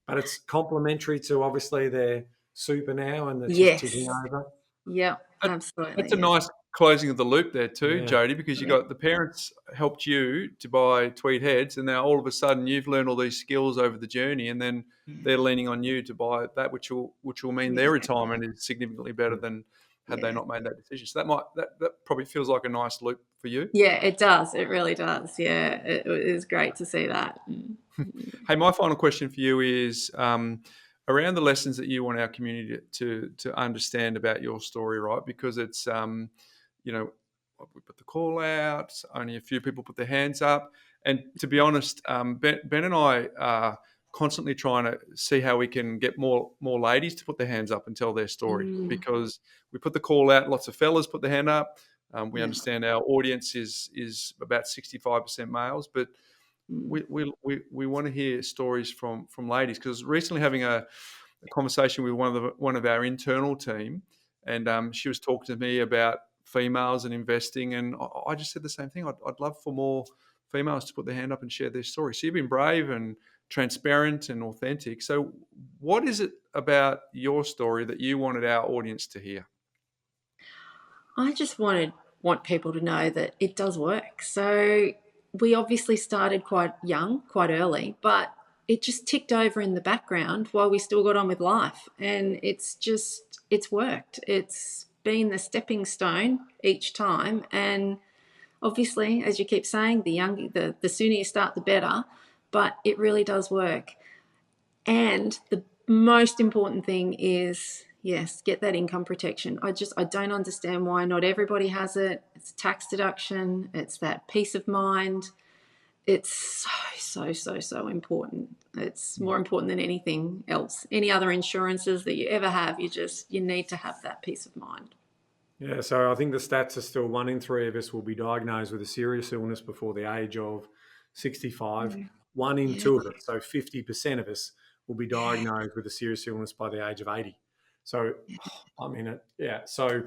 But it's complementary to obviously their super now, and it's just ticking over. Yeah, absolutely. closing of the loop there too, Yeah. Jodi, because you got the parents helped you to buy tweed heads, and now all of a sudden you've learned all these skills over the journey, and then they're leaning on you to buy that, which will mean their retirement is significantly better than had they not made that decision. So that probably feels like a nice loop for you. Yeah, it does. It really does. Yeah, it is great to see that. Hey, my final question for you is around the lessons that you want our community to understand about your story, right? Because it's we put the call out, only a few people put their hands up, and to be honest, Ben and I are constantly trying to see how we can get more ladies to put their hands up and tell their story, because we put the call out, lots of fellas put their hand up. We understand our audience is about 65% males, but we want to hear stories from ladies, because recently having a conversation with one of our internal team, and she was talking to me about females and investing, and I just said the same thing. I'd love for more females to put their hand up and share their story. So you've been brave and transparent and authentic. So what is it about your story that you wanted our audience to hear? I just want people to know that it does work. So we obviously started quite young, quite early, but it just ticked over in the background while we still got on with life. And it's worked. It's been the stepping stone each time. And obviously, as you keep saying, the sooner you start, the better, but it really does work. And the most important thing is, yes, get that income protection. I don't understand why not everybody has it. It's tax deduction. It's that peace of mind. It's so important. It's more important than anything else. Any other insurances that you ever have, you need to have that peace of mind. Yeah, so I think the stats are still 1 in 3 of us will be diagnosed with a serious illness before the age of 65. 1 in 2 of us, so 50% of us, will be diagnosed with a serious illness by the age of 80. So, so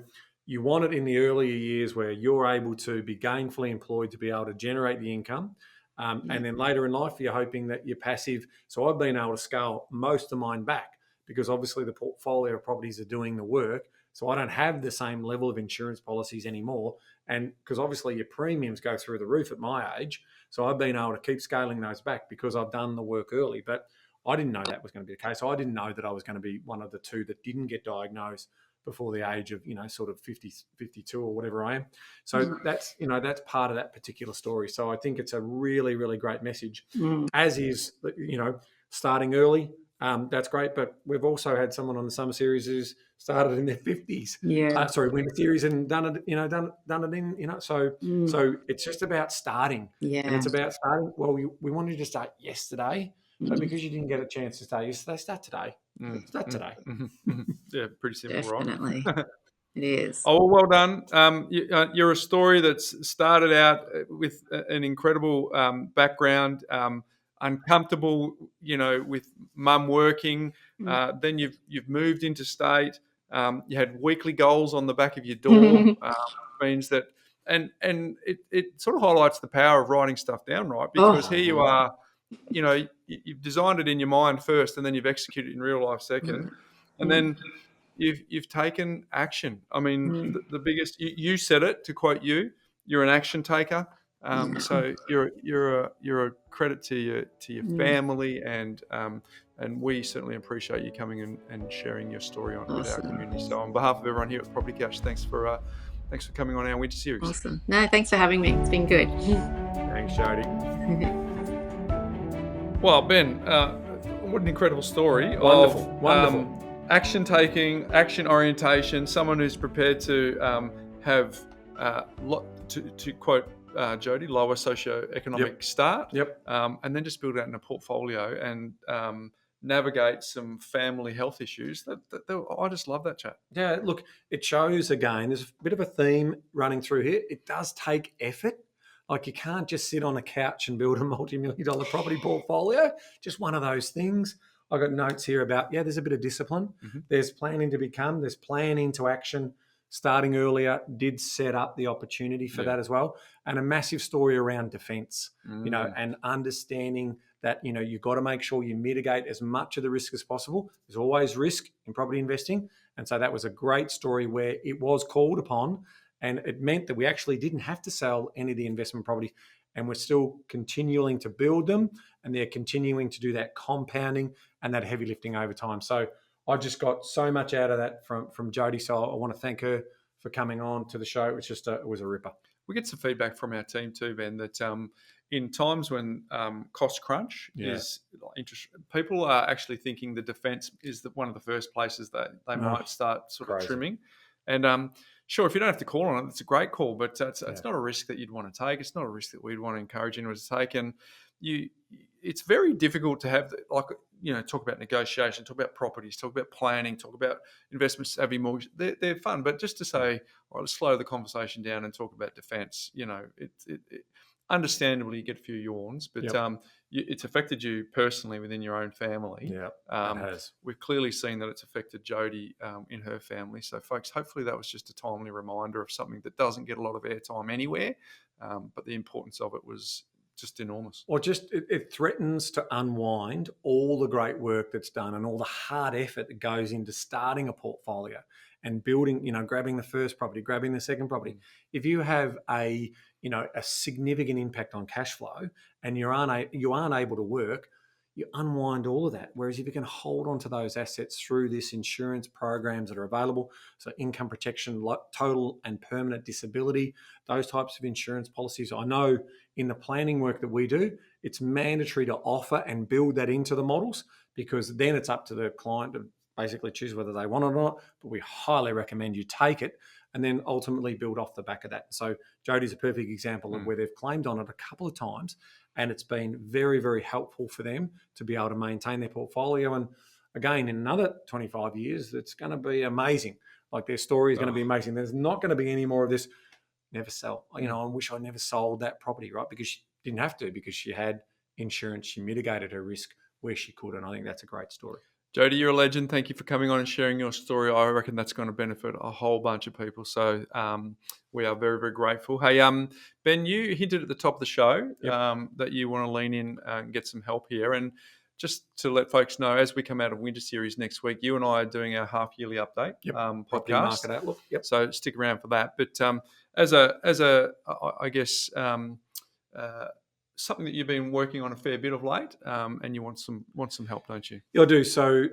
you want it in the earlier years where you're able to be gainfully employed to be able to generate the income. And then later in life, you're hoping that you're passive. So I've been able to scale most of mine back because obviously the portfolio of properties are doing the work. So I don't have the same level of insurance policies anymore. And because obviously your premiums go through the roof at my age. So I've been able to keep scaling those back because I've done the work early. But I didn't know that was going to be the case. So I didn't know that I was going to be one of the 2 that didn't get diagnosed before the age of, sort of 50, 52 or whatever I am. So that's part of that particular story. So I think it's a really, really great message, as is, starting early. That's great. But we've also had someone on the summer series who's started in their 50s. Winter series and done it in. So it's just about starting. Yeah. And it's about starting. Well, we wanted to start yesterday. So because you didn't get a chance to start yesterday, start today. Start today. Yeah, pretty simple, Definitely. right? It is. Oh, well done. You're a story that's started out with an incredible background, uncomfortable, with mum working. Then you've moved interstate. You had weekly goals on the back of your door. Means that, and it sort of highlights the power of writing stuff down, right? Because here you are. You've designed it in your mind first, and then you've executed it in real life second, and then you've taken action. I mean, the biggest. You said it, to quote you. You're an action taker. So you're a credit to your family, and we certainly appreciate you coming in and sharing your story with our community. So on behalf of everyone here at Property Couch, thanks for coming on our winter series. Awesome. No, thanks for having me. It's been good. Thanks, Jodi. Well, Ben, what an incredible story. Wonderful. Action taking, action orientation, someone who's prepared to have, to quote Jodi, lower socioeconomic start. And then just build out in a portfolio and navigate some family health issues. I just love that chat. Yeah, look, it shows, again, there's a bit of a theme running through here. It does take effort. Like, you can't just sit on a couch and build a multi-million-dollar property portfolio. Just one of those things. I got notes here about, there's a bit of discipline. There's planning to become, there's planning to action. Starting earlier did set up the opportunity for that as well. And a massive story around defense, and understanding that, you've got to make sure you mitigate as much of the risk as possible. There's always risk in property investing. And so that was a great story where it was called upon. And it meant that we actually didn't have to sell any of the investment properties, and we're still continuing to build them, and they're continuing to do that compounding and that heavy lifting over time. So I just got so much out of that from Jodi. So I want to thank her for coming on to the show. It was just it was a ripper. We get some feedback from our team too, Ben, that in times when cost crunch is interest, people are actually thinking the defence is one of the first places that they might start sort of trimming. And sure, if you don't have to call on it, it's a great call, but it's not a risk that you'd want to take. It's not a risk that we'd want to encourage anyone to take. And it's very difficult to have, talk about negotiation, talk about properties, talk about planning, talk about investment savvy mortgage. They're fun, but just to say, all right, let's slow the conversation down and talk about defence. Understandably, you get a few yawns, but it's affected you personally within your own family. Yeah, it has. We've clearly seen that it's affected Jodi in her family. So, folks, hopefully that was just a timely reminder of something that doesn't get a lot of airtime anywhere, but the importance of it was just enormous. Or just it threatens to unwind all the great work that's done and all the hard effort that goes into starting a portfolio and building, grabbing the first property, grabbing the second property. If you have a significant impact on cash flow and you aren't able to work, you unwind all of that. Whereas if you can hold on to those assets through this insurance programs that are available, so income protection, total and permanent disability, those types of insurance policies. I know in the planning work that we do, it's mandatory to offer and build that into the models, because then it's up to the client to basically choose whether they want it or not. But we highly recommend you take it and then ultimately build off the back of that. So Jodi's a perfect example of where they've claimed on it a couple of times, and it's been very, very helpful for them to be able to maintain their portfolio. And again, in another 25 years, it's going to be amazing. Like, their story is going to be amazing. There's not going to be any more of this, never sell. I wish I never sold that property, right? Because she didn't have to, because she had insurance. She mitigated her risk where she could. And I think that's a great story. Jodi, you're a legend. Thank you for coming on and sharing your story. I reckon that's going to benefit a whole bunch of people. So we are very, very grateful. Hey, Ben, you hinted at the top of the show that you want to lean in and get some help here. And just to let folks know, as we come out of winter series next week, you and I are doing our half-yearly update Property podcast. market outlook. Yep. So stick around for that. But I guess something that you've been working on a fair bit of late, and you want some help, don't you? I do. So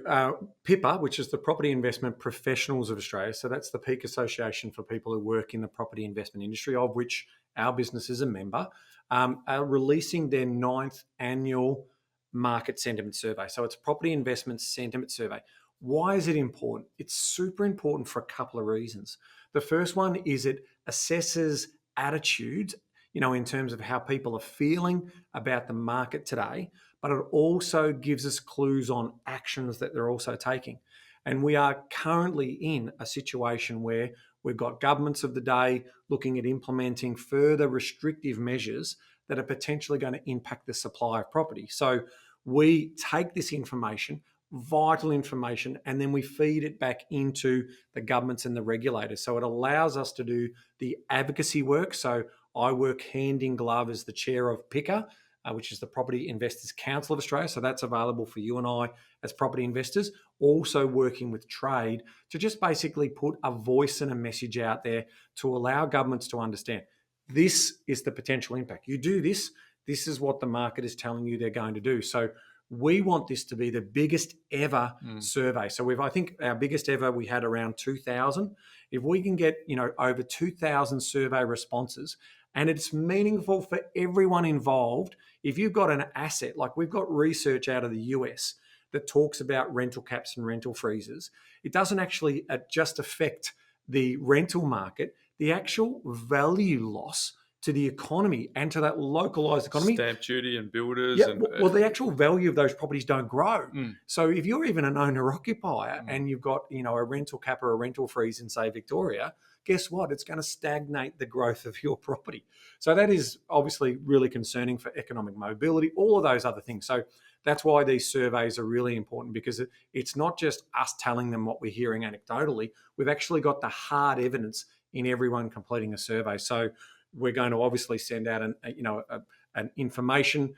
PIPA, which is the Property Investment Professionals of Australia, so that's the peak association for people who work in the property investment industry, of which our business is a member, are releasing their 9th annual market sentiment survey. So it's Property Investment Sentiment Survey. Why is it important? It's super important for a couple of reasons. The first one is it assesses attitudes, in terms of how people are feeling about the market today, but it also gives us clues on actions that they're also taking. And we are currently in a situation where we've got governments of the day looking at implementing further restrictive measures that are potentially going to impact the supply of property. So we take this information, vital information, and then we feed it back into the governments and the regulators. So it allows us to do the advocacy work. So I work hand in glove as the chair of PICA, which is the Property Investors Council of Australia. So that's available for you and I as property investors. Also working with trade to just basically put a voice and a message out there to allow governments to understand this is the potential impact. You do this, this is what the market is telling you they're going to do. So we want this to be the biggest ever survey. So I think our biggest ever, we had around 2,000. If we can get, over 2,000 survey responses, and it's meaningful for everyone involved. If you've got an asset, like we've got research out of the US that talks about rental caps and rental freezes, it doesn't actually just affect the rental market. The actual value loss to the economy and to that localised economy. Stamp duty and builders. Yeah, well, the actual value of those properties don't grow. So if you're even an owner-occupier and you've got, a rental cap or a rental freeze in, say, Victoria, guess what? It's going to stagnate the growth of your property. So that is obviously really concerning for economic mobility, all of those other things. So that's why these surveys are really important, because it's not just us telling them what we're hearing anecdotally. We've actually got the hard evidence in everyone completing a survey. So we're going to obviously send out an information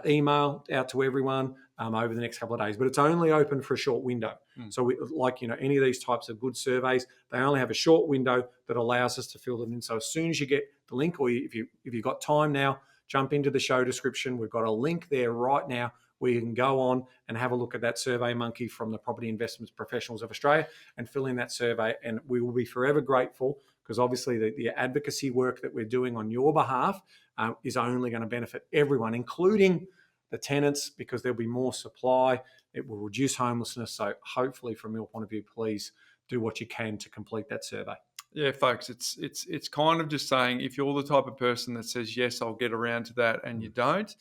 email out to everyone. over the next couple of days, but it's only open for a short window. So any of these types of good surveys, they only have a short window that allows us to fill them in. So as soon as you get the link, or if you've got time now, jump into the show description. We've got a link there right now where you can go on and have a look at that Survey Monkey from the Property Investments Professionals of Australia and fill in that survey. And we will be forever grateful, because obviously the advocacy work that we're doing on your behalf is only going to benefit everyone, including the tenants, because there'll be more supply. It will reduce homelessness. So hopefully, from your point of view, please do what you can to complete that survey. Yeah, folks, it's kind of just saying, if you're the type of person that says, yes, I'll get around to that, and you don't,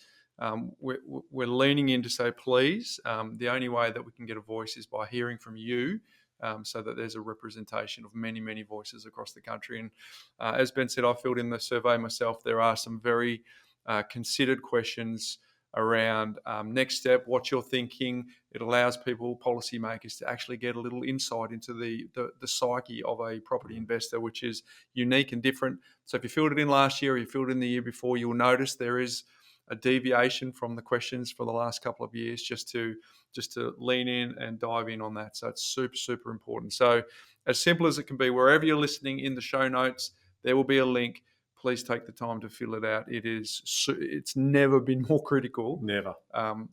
we're leaning in to say, please, the only way that we can get a voice is by hearing from you, so that there's a representation of many, many voices across the country. And as Ben said, I filled in the survey myself. There are some very considered questions around next step, what you're thinking. It allows people, policymakers, to actually get a little insight into the psyche of a property investor, which is unique and different. So if you filled it in last year or you filled it in the year before, you'll notice there is a deviation from the questions for the last couple of years, just to lean in and dive in on that. So it's super, super important. So as simple as it can be, wherever you're listening, in the show notes, there will be a link. Please take the time to fill it out. It's never been more critical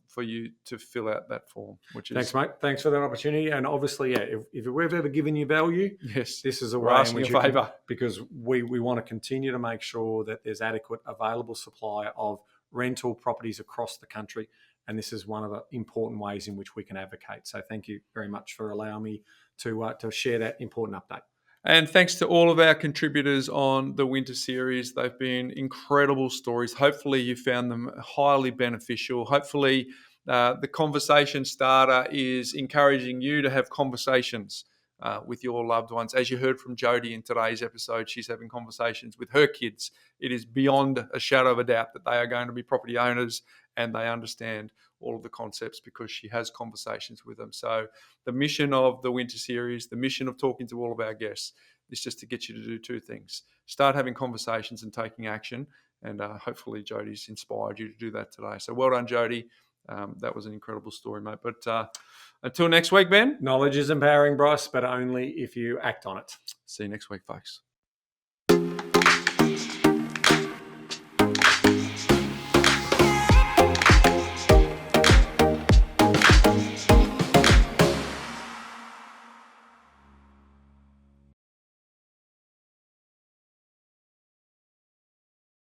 for you to fill out that form. Thanks, mate. Thanks for that opportunity. And obviously, if we've ever given you value, yes, this is a we're way asking a favour, because we want to continue to make sure that there's adequate available supply of rental properties across the country. And this is one of the important ways in which we can advocate. So thank you very much for allowing me to share that important update. And thanks to all of our contributors on the winter series. They've been incredible stories. Hopefully you found them highly beneficial. Hopefully the conversation starter is encouraging you to have conversations with your loved ones. As you heard from Jodi in today's episode, she's having conversations with her kids. It is beyond a shadow of a doubt that they are going to be property owners, and they understand all of the concepts because she has conversations with them. So the mission of the winter series, the mission of talking to all of our guests, is just to get you to do two things. Start having conversations and taking action. And hopefully Jodi's inspired you to do that today. So well done, Jodi. That was an incredible story, mate. But until next week, Ben. Knowledge is empowering, Bryce, but only if you act on it. See you next week, folks.